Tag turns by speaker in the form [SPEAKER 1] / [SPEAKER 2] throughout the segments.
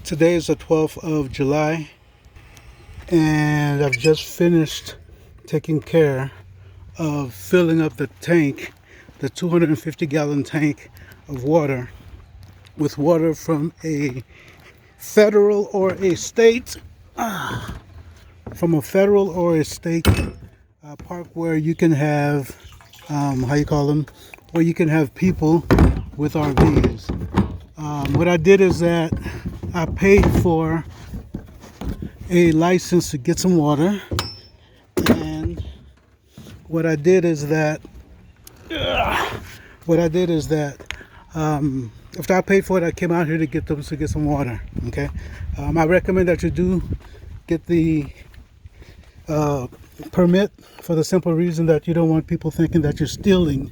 [SPEAKER 1] Today is the 12th of July, and I've just finished taking care of filling up the tank, the 250-gallon tank of water, with water from a federal or a state, park where you can have, where you can have people with RVs. What I did is that I paid for a license to get some water, and what I did is that after I paid for it, I came out here to get some water. Okay, I recommend that you do get the permit for the simple reason that you don't want people thinking that you're stealing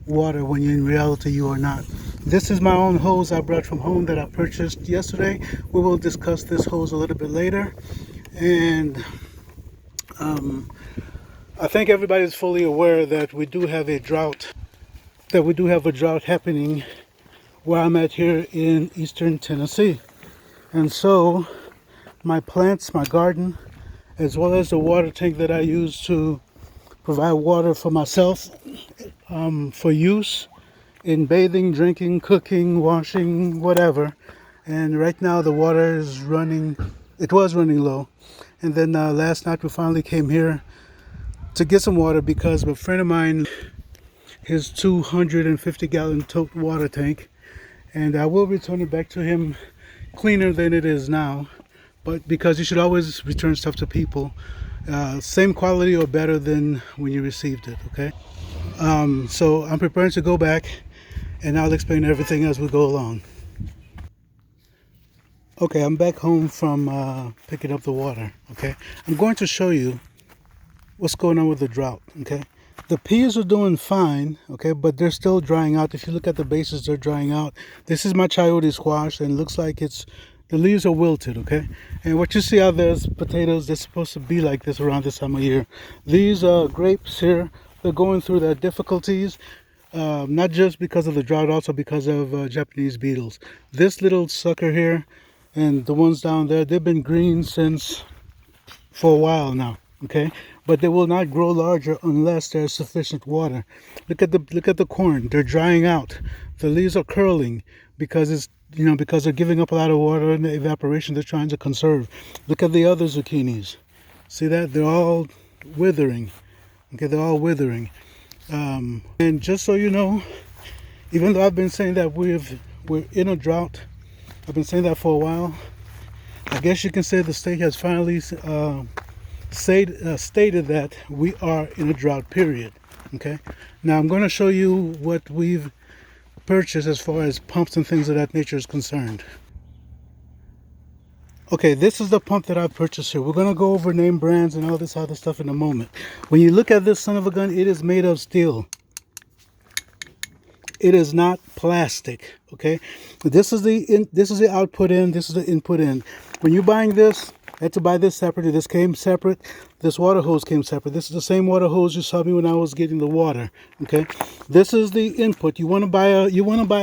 [SPEAKER 1] water when in reality you are not. This is my own hose I brought from home that I purchased yesterday. We will discuss this hose a little bit later, and I think everybody's fully aware that we do have a drought happening where I'm at here in eastern Tennessee. And so my plants, my garden, as well as the water tank that I use to provide water for myself, for use in bathing, drinking, cooking, washing, whatever. And right now the water is running, it was running low. And then last night we finally came here to get some water because a friend of mine, his 250-gallon tote water tank, and I will return it back to him cleaner than it is now, but because you should always return stuff to people same quality or better than when you received it. Okay, so I'm preparing to go back, and I'll explain everything as we go along. Okay, I'm back home from picking up the water. Okay, I'm going to show you what's going on with the drought. Okay, the peas are doing fine, okay, but they're still drying out. If you look at the bases, they're drying out. This is my chayote squash, and it looks like the leaves are wilted, okay? And what you see out there is potatoes. They're supposed to be like this around this time of year. These grapes here, they're going through their difficulties, not just because of the drought, also because of Japanese beetles. This little sucker here and the ones down there, they've been green for a while now. Okay, but they will not grow larger unless there's sufficient water. Look at the corn; they're drying out. The leaves are curling because because they're giving up a lot of water in the evaporation they're trying to conserve. Look at the other zucchinis. See that? They're all withering. Okay, they're all withering. And just so you know, even though I've been saying that we're in a drought, I've been saying that for a while. I guess you can say the state has finally stated that we are in a drought period. Okay, now I'm going to show you what we've purchased as far as pumps and things of that nature is concerned. Okay, this is the pump that I purchased here. We're going to go over name brands and all this other stuff in a moment. When you look at this son of a gun, it is made of steel. It is not plastic. Okay, this is the output in, this is the input in. When you're buying this, I had to buy this separately. This came separate. This water hose came separate. This is the same water hose you saw me when I was getting the water. Okay, this is the input. You want to buy a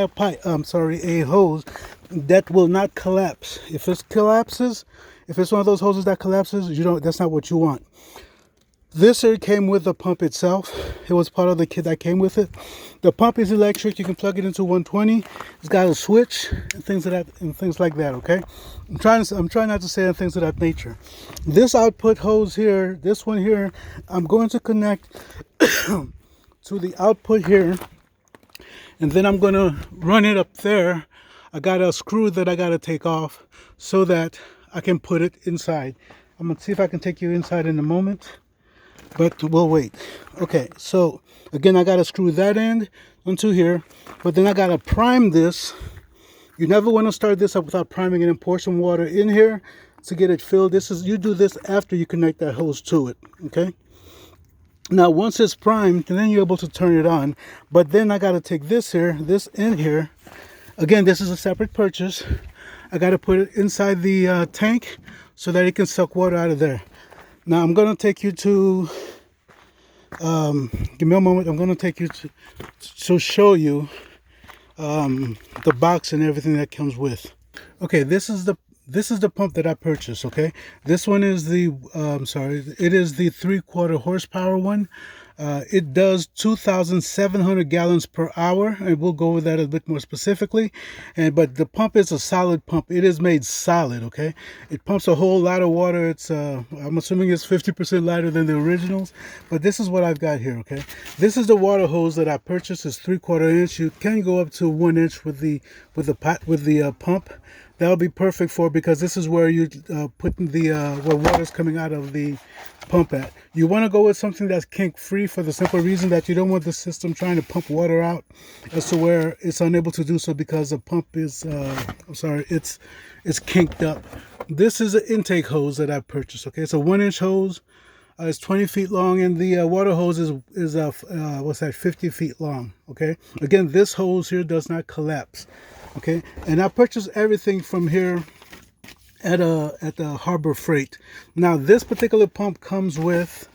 [SPEAKER 1] pipe. A hose that will not collapse. If it collapses, if it's one of those hoses that collapses, that's not what you want. This here came with the pump itself. It was part of the kit that came with it. The pump is electric. You can plug it into 120. It's got a switch and things like that. Okay, I'm trying not to say things of that nature. This output hose here, this one here, I'm going to connect to the output here, and then I'm going to run it up there. I got a screw that I got to take off so that I can put it inside. I'm going to see if I can take you inside in a moment, but we'll wait. Okay, so again, I got to screw that end onto here, but then I got to prime this. You never want to start this up without priming it and pour some water in here to get it filled. You do this after you connect that hose to it. Okay, now once it's primed, then you're able to turn it on. But then I got to take this in here. Again, this is a separate purchase. I got to put it inside the tank so that it can suck water out of there. Now I'm going to take you to, give me a moment, I'm going to take you to show you the box and everything that comes with. Okay, this is this is the pump that I purchased, okay? This one is the, it is the 3/4 horsepower one. It does 2,700 gallons per hour, and we'll go over that a bit more specifically. But the pump is a solid pump. It is made solid, okay? It pumps a whole lot of water. It's I'm assuming it's 50% lighter than the originals, but this is what I've got here, okay? This is the water hose that I purchased. It's 3/4 inch. You can go up to 1 inch with the pump. That'll be perfect for, because this is where you put the where water's coming out of the pump at. You want to go with something that's kink free, for the simple reason that you don't want the system trying to pump water out as to where it's unable to do so because the pump is it's kinked up. This is an intake hose that I purchased, okay? It's a 1 inch hose. It's 20 feet long, and the water hose is 50 feet long, okay? Again, this hose here does not collapse, okay? And I purchased everything from here at the Harbor Freight. Now, this particular pump comes with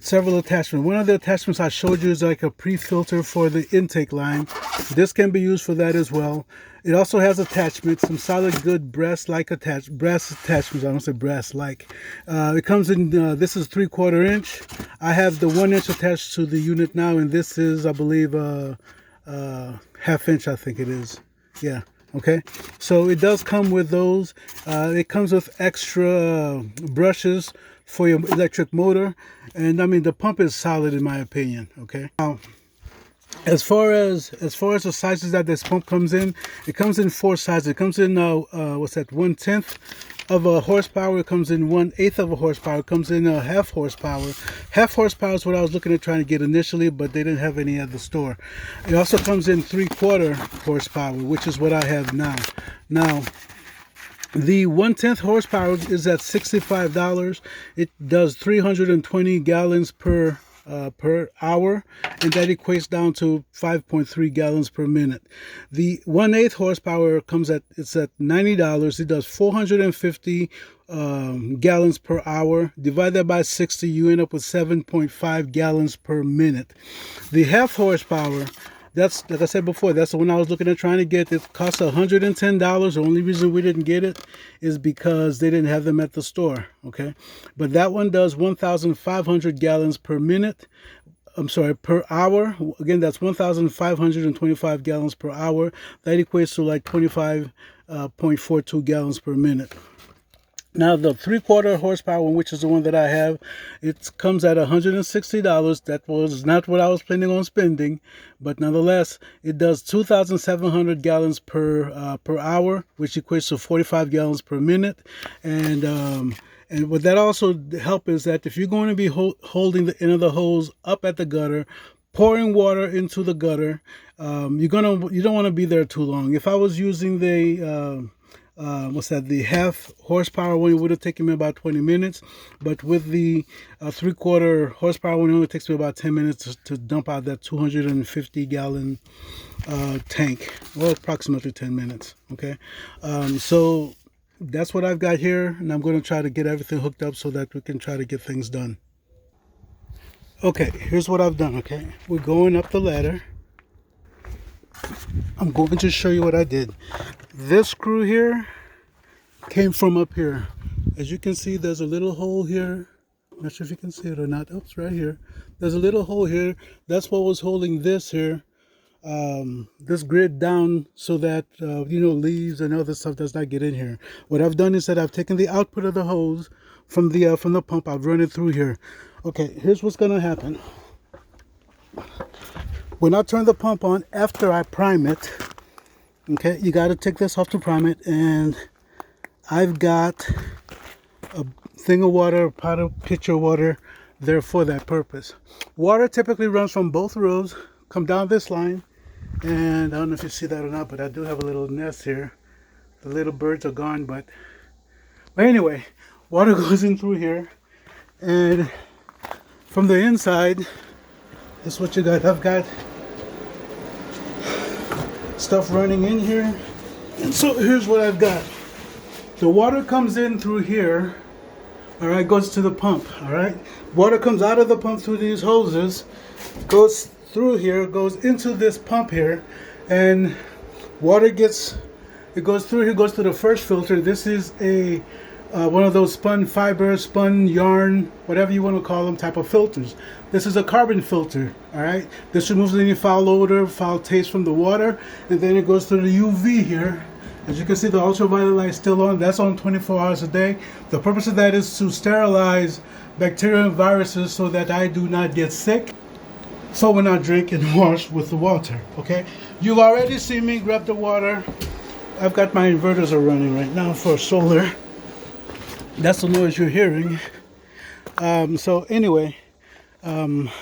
[SPEAKER 1] several attachments. One of the attachments I showed you is like a pre-filter for the intake line. This can be used for that as well. It also has attachments, some solid good brass attachments. I don't say brass like. It comes in, this is 3/4 inch. I have the 1 inch attached to the unit now, and this is, I believe, 1/2 inch, I think it is. Yeah. Okay, so it does come with those. It comes with extra brushes for your electric motor, and I mean, the pump is solid in my opinion. Okay, now as far as the sizes that this pump comes in, it comes in 4 sizes. It comes in 1/10 of a horsepower. It comes in 1/8 of a horsepower. It comes in a 1/2 horsepower. 1/2 horsepower is what I was looking at trying to get initially, but they didn't have any at the store. It also comes in 3/4 horsepower, which is what I have now. Now, the 1/10 horsepower is at $65. It does 320 gallons per hour, and that equates down to 5.3 gallons per minute. The 1/8 horsepower comes at, it's at $90. It does 450 gallons per hour. Divide that by 60, you end up with 7.5 gallons per minute. The 1/2 horsepower, that's, like I said before, that's the one I was looking at trying to get. It costs $110. The only reason we didn't get it is because they didn't have them at the store, okay? But that one does 1,500 gallons per minute. Per hour. Again, that's 1,525 gallons per hour. That equates to like 25.42 gallons per minute. Now, the 3/4 horsepower one, which is the one that I have, it comes at $160. That was not what I was planning on spending, but nonetheless, it does 2,700 gallons per hour, which equates to 45 gallons per minute. And what that also helps is that if you're going to be holding the end of the hose up at the gutter, pouring water into the gutter, you don't want to be there too long. If I was using the 1/2 horsepower one, it would have taken me about 20 minutes, but with the 3/4 horsepower one, it only takes me about 10 minutes to dump out that 250 gallon tank, well, approximately 10 minutes. Okay, so that's what I've got here, and I'm going to try to get everything hooked up so that we can try to get things done. Okay, here's what I've done. Okay, we're going up the ladder. I'm going to show you what I did. This screw here came from up here. As you can see, there's a little hole here. I'm not sure if you can see it or not. Oops, right here. There's a little hole here. That's what was holding this here, this grid down, so that leaves and other stuff does not get in here. What I've done is that I've taken the output of the hose from the pump. I've run it through here. Okay, here's what's gonna happen. When I turn the pump on after I prime it, okay, you got to take this off to prime it, and I've got a thing of water, a pot of pitcher water there for that purpose. Water typically runs from both rows, come down this line, and I don't know if you see that or not, but I do have a little nest here. The little birds are gone, but anyway, water goes in through here, and from the inside, this is what you got. I've got stuff running in here, and so here's what I've got. The water comes in through here, all right, goes to the pump, all right. Water comes out of the pump through these hoses, goes through here, goes into this pump here, and water gets It goes through here, goes to the first filter. This is a one of those spun fiber, spun yarn, whatever you want to call them, type of filters. This is a carbon filter, all right? This removes any foul odor, foul taste from the water, and then it goes to the UV here. As you can see, the ultraviolet light is still on. That's on 24 hours a day. The purpose of that is to sterilize bacteria and viruses so that I do not get sick. So when I drink and wash with the water, okay? You've already seen me grab the water. I've got my inverters are running right now for solar. That's the noise you're hearing. So anyway, I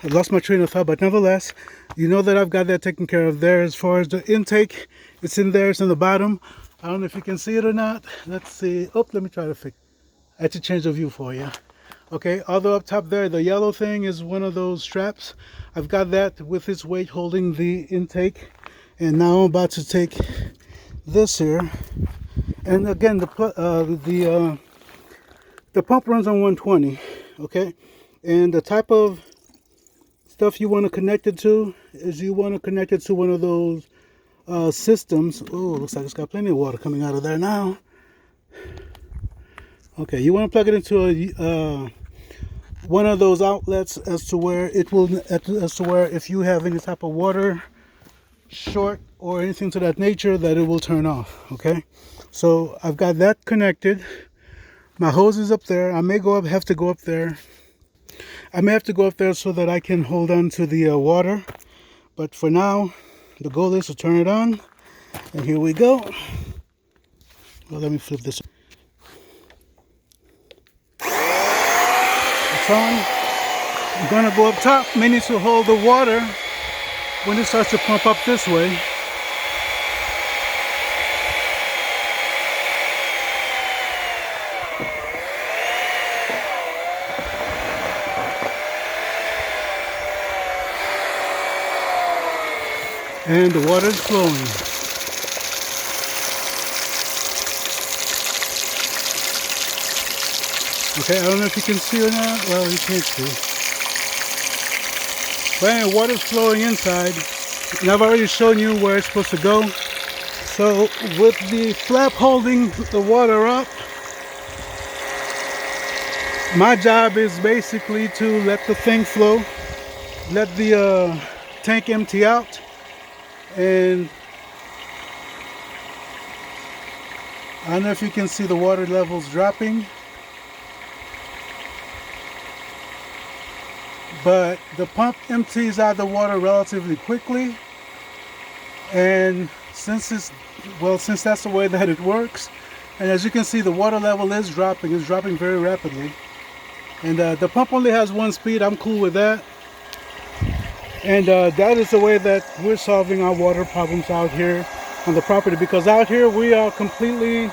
[SPEAKER 1] lost my train of thought, but nevertheless, you know that I've got that taken care of there. As far as the intake, it's in there, it's in the bottom. I don't know if you can see it or not. Let's see. Oh, let me try to fix it. I had to change the view for you. Okay, although up top there, the yellow thing is one of those straps. I've got that with its weight holding the intake. And now I'm about to take this here. And again, the pump runs on 120, okay? And the type of stuff you want to connect it to is you want to connect it to one of those systems. Oh, looks like it's got plenty of water coming out of there now. Okay, you want to plug it into one of those outlets as to where it will, as to where if you have any type of water short or anything to that nature, that it will turn off. Okay, so I've got that connected. My hose is up there. I may have to go up there. I may have to go up there so that I can hold on to the water. But for now, the goal is to turn it on. And here we go. Well, let me flip this. It's on. I'm gonna go up top. May need to hold the water when it starts to pump up this way. And the water is flowing. Okay, I don't know if you can see or not. Well, you can't see. But anyway, water's flowing inside. And I've already shown you where it's supposed to go. So with the flap holding the water up, my job is basically to let the thing flow, let the tank empty out. And I don't know if you can see the water levels dropping, but the pump empties out the water relatively quickly. And since that's the way that it works, and as you can see, the water level is dropping. It's dropping very rapidly. And the pump only has one speed. I'm cool with that. And that is the way that we're solving our water problems out here on the property, because out here we're completely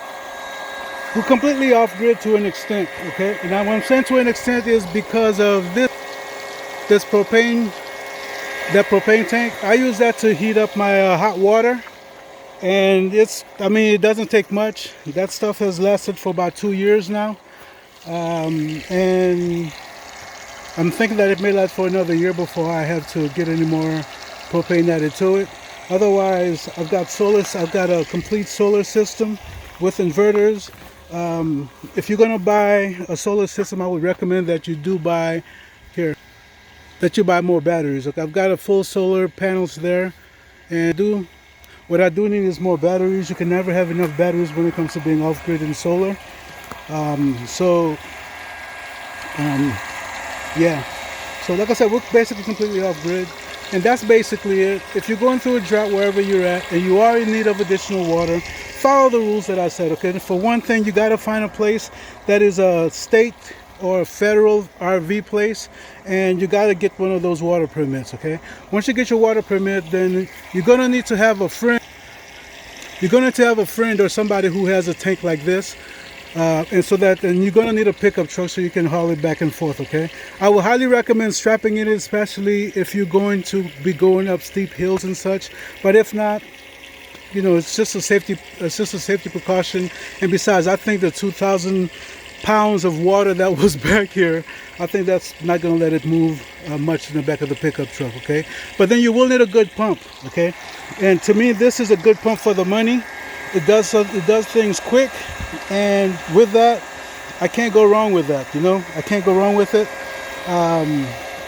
[SPEAKER 1] off grid to an extent. Okay, and now what I'm saying to an extent is because of this propane tank. I use that to heat up my hot water, and it doesn't take much. That stuff has lasted for about 2 years now, and I'm thinking that it may last for another year before I have to get any more propane added to it. Otherwise, I've got a complete solar system with inverters. If you're gonna buy a solar system, I would recommend that you buy more batteries. Okay, I've got a full solar panels there, and what I do need is more batteries. You can never have enough batteries when it comes to being off grid and solar. Yeah, so like I said, we're basically completely off grid, and that's basically it. If you're going through a drought wherever you're at and you are in need of additional water, follow the rules that I said. Okay, for one thing, you got to find a place that is a state or a federal RV place, and you got to get one of those water permits. Okay, once you get your water permit, then you're going to need to have a friend. You're going to have a friend or somebody who has a tank like this. And you're going to need a pickup truck so you can haul it back and forth. Okay, I would highly recommend strapping it in, especially if you're going to be going up steep hills and such. But if not, it's just a safety precaution. And besides, I think the 2000 pounds of water that was back here, I think that's not going to let it move much in the back of the pickup truck, okay? But then you will need a good pump, okay? And to me, this is a good pump for the money. It does things quick, and with that, I can't go wrong with that, you know? I can't go wrong with it.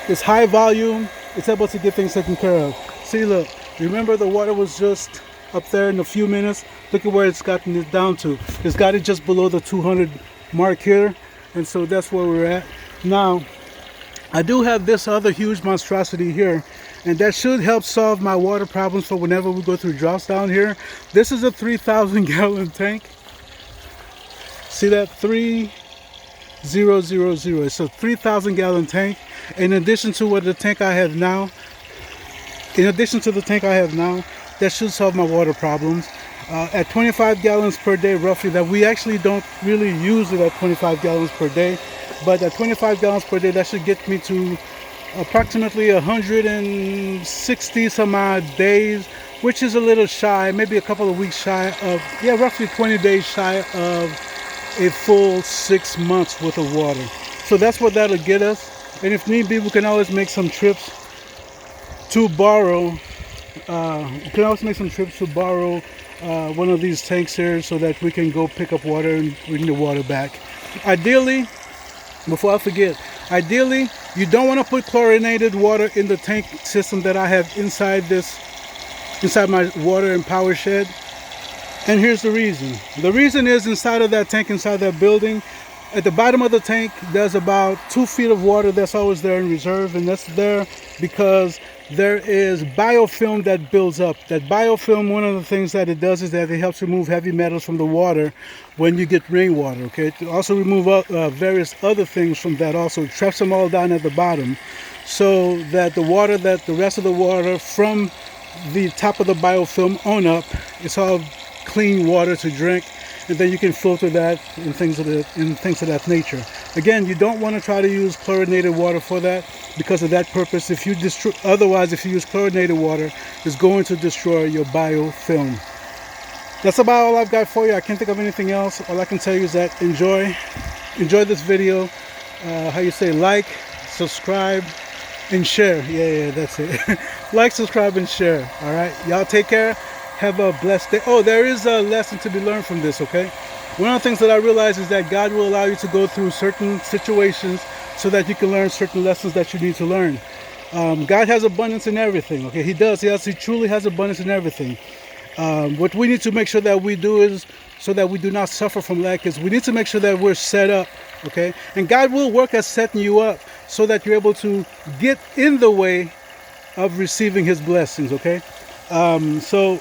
[SPEAKER 1] It's high volume. It's able to get things taken care of. See, look, remember the water was just up there in a few minutes? Look at where it's gotten it down to. It's got it just below the 200 mark here, and so that's where we're at. Now, I do have this other huge monstrosity here, and that should help solve my water problems for whenever we go through droughts down here. This is a 3,000 gallon tank. See that? 3000. It's a 3,000 gallon tank. In addition to what the tank I have now, that should solve my water problems. At 25 gallons per day, roughly, that we actually don't really use it at 25 gallons per day, but at 25 gallons per day, that should get me to approximately 160 some odd days, which is a little shy, maybe a couple of weeks shy of, yeah, roughly 20 days shy of a full 6 months worth of water. So that's what that'll get us. And if need be, we can always make some trips to borrow. One of these tanks here so that we can go pick up water and bring the water back. Ideally, before I forget, you don't want to put chlorinated water in the tank system that I have inside my water and power shed. And here's the reason. The reason is inside of that tank, inside that building, at the bottom of the tank, there's about 2 feet of water that's always there in reserve, and that's there because there is biofilm that builds up. That biofilm, one of the things that it does is that it helps remove heavy metals from the water when you get rainwater, okay? To also remove various other things from that also. It traps them all down at the bottom so that the rest of the water from the top of the biofilm on up, it's all clean water to drink, and then you can filter that and things of that nature. Again, you don't want to try to use chlorinated water for that because of that purpose. If you use chlorinated water, it's going to destroy your biofilm. That's about all I've got for you. I can't think of anything else. All I can tell you is that enjoy this video. Like, subscribe, and share. Yeah, that's it. Like, subscribe, and share. All right, y'all take care. Have a blessed day. Oh, there is a lesson to be learned from this, okay? One of the things that I realize is that God will allow you to go through certain situations so that you can learn certain lessons that you need to learn. God has abundance in everything, okay? He does. He truly has abundance in everything. What we need to make sure that we do is, so that we do not suffer from lack, is we need to make sure that we're set up, okay? And God will work at setting you up so that you're able to get in the way of receiving His blessings, okay? So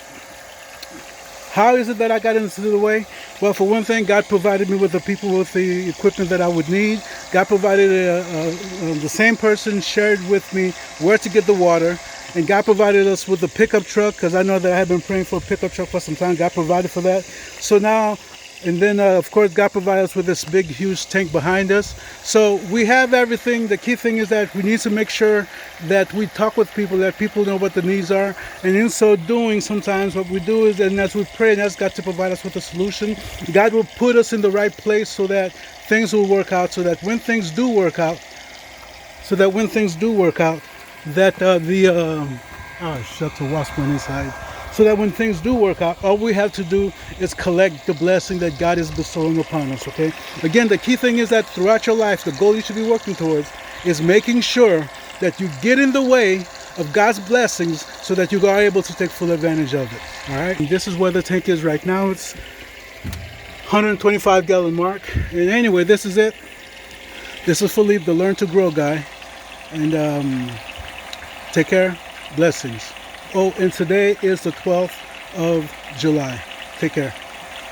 [SPEAKER 1] how is it that I got into the way? Well, for one thing, God provided me with the people with the equipment that I would need. God provided the same person shared with me where to get the water. And God provided us with the pickup truck, because I know that I have been praying for a pickup truck for some time. God provided for that. So now, and then of course, God provided us with this big, huge tank behind us. So we have everything. The key thing is that we need to make sure that we talk with people, that people know what the needs are. And in so doing, sometimes what we do is, and as we pray and ask God to provide us with a solution, God will put us in the right place so that things will work out, so that when things do work out, that shucks, a wasp went inside. So that when things do work out, all we have to do is collect the blessing that God is bestowing upon us, okay? Again, the key thing is that throughout your life, the goal you should be working towards is making sure that you get in the way of God's blessings so that you are able to take full advantage of it, all right? And this is where the tank is right now. It's 125 gallon mark. And anyway, this is it. This is Philippe, the Learn to Grow guy. And take care. Blessings. Oh, and today is the 12th of July. Take care.